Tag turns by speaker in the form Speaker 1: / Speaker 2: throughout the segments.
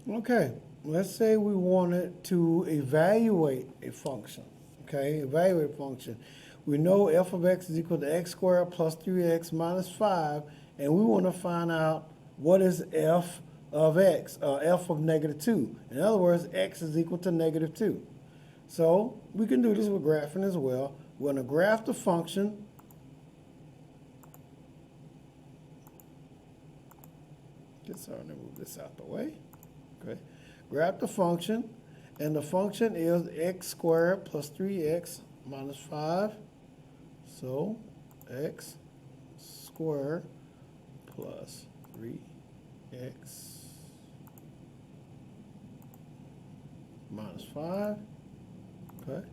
Speaker 1: Okay, let's say we wanted to evaluate a function. Okay, evaluate a function. We know f of x is equal to x squared plus 3x minus 5, and we want to find out what is f of x, f of negative 2. In other words, x is equal to negative 2. So we can do this with graphing as well. We're going to graph the function. Let me move this out the way. Okay. Graph the function, and the function is x squared plus 3x minus 5. So x squared plus 3x minus 5. Okay.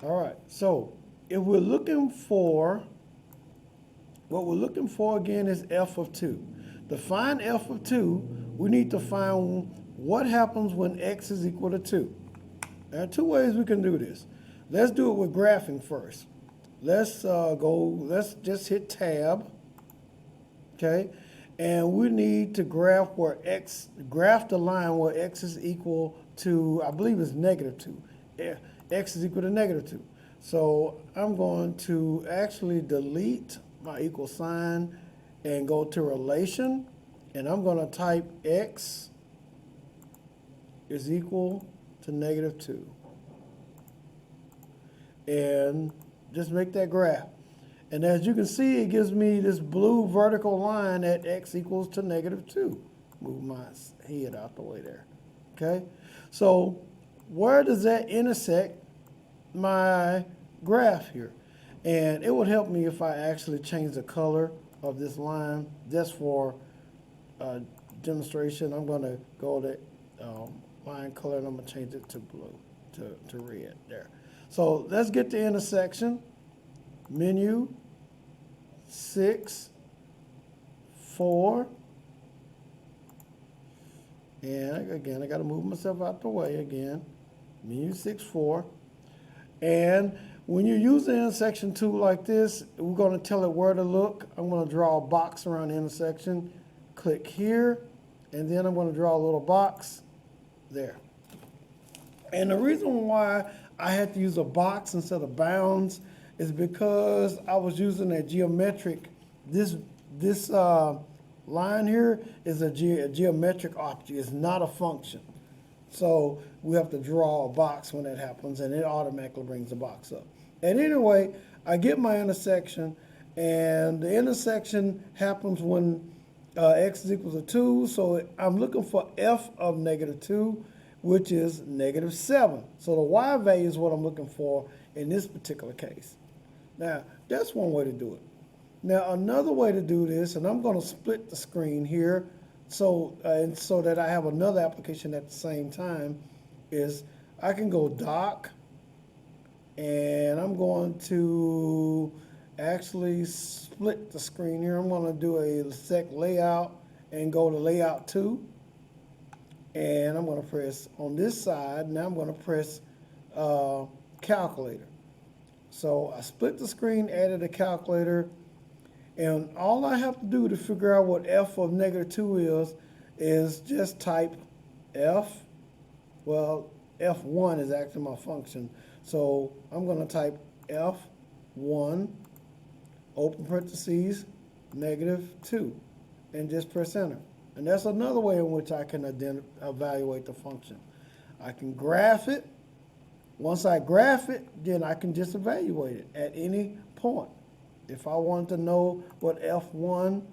Speaker 1: All right. So if we're looking for, what we're looking for again is f of 2. To find f of 2, we need to find what happens when x is equal to 2. There are two ways we can do this. Let's do it with graphing first. Let's just hit tab, okay? And we need to graph the line where x is equal to, I believe it's negative 2. X is equal to negative 2. So I'm going to actually delete my equal sign and go to relation, and I'm going to type x is equal to negative 2. And just make that graph. And as you can see, it gives me this blue vertical line at x equals to negative 2. Move my head out the way there. Okay? So where does that intersect my graph here? And it would help me if I actually change the color of this line just for demonstration. I'm going to go to line color, and I'm going to change it to blue, to red there. So let's get the intersection. Menu, 6, 4. And again, I got to move myself out the way again. Menu 6, 4. And when you use the intersection tool like this, we're going to tell it where to look. I'm going to draw a box around the intersection. Click here, and then I'm going to draw a little box there. And the reason why I had to use a box instead of bounds is because I was using a geometric. This line here is a geometric object. It's not a function. So we have to draw a box when that happens, and it automatically brings the box up. And anyway, I get my intersection, and the intersection happens when x is equal to 2. So I'm looking for f of negative 2, which is negative 7. So the y value is what I'm looking for in this particular case. Now, that's one way to do it. Now, another way to do this, and I'm going to split the screen here so that I have another application at the same time, is I can go dock, and I'm going to actually split the screen here. I'm going to do a select layout and go to layout 2. And I'm going to press on this side. Now I'm going to press calculator. So I split the screen, added a calculator, and all I have to do to figure out what f of negative 2 is just type f. Well, f1 is actually my function. So I'm going to type f1, open parentheses, negative 2, and just press enter. And that's another way in which I can evaluate the function. I can graph it. Once I graph it, then I can just evaluate it at any point. If I wanted to know what f1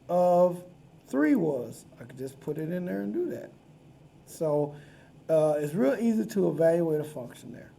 Speaker 1: of 3 was, I could just put it in there and do that. So it's real easy to evaluate a function there.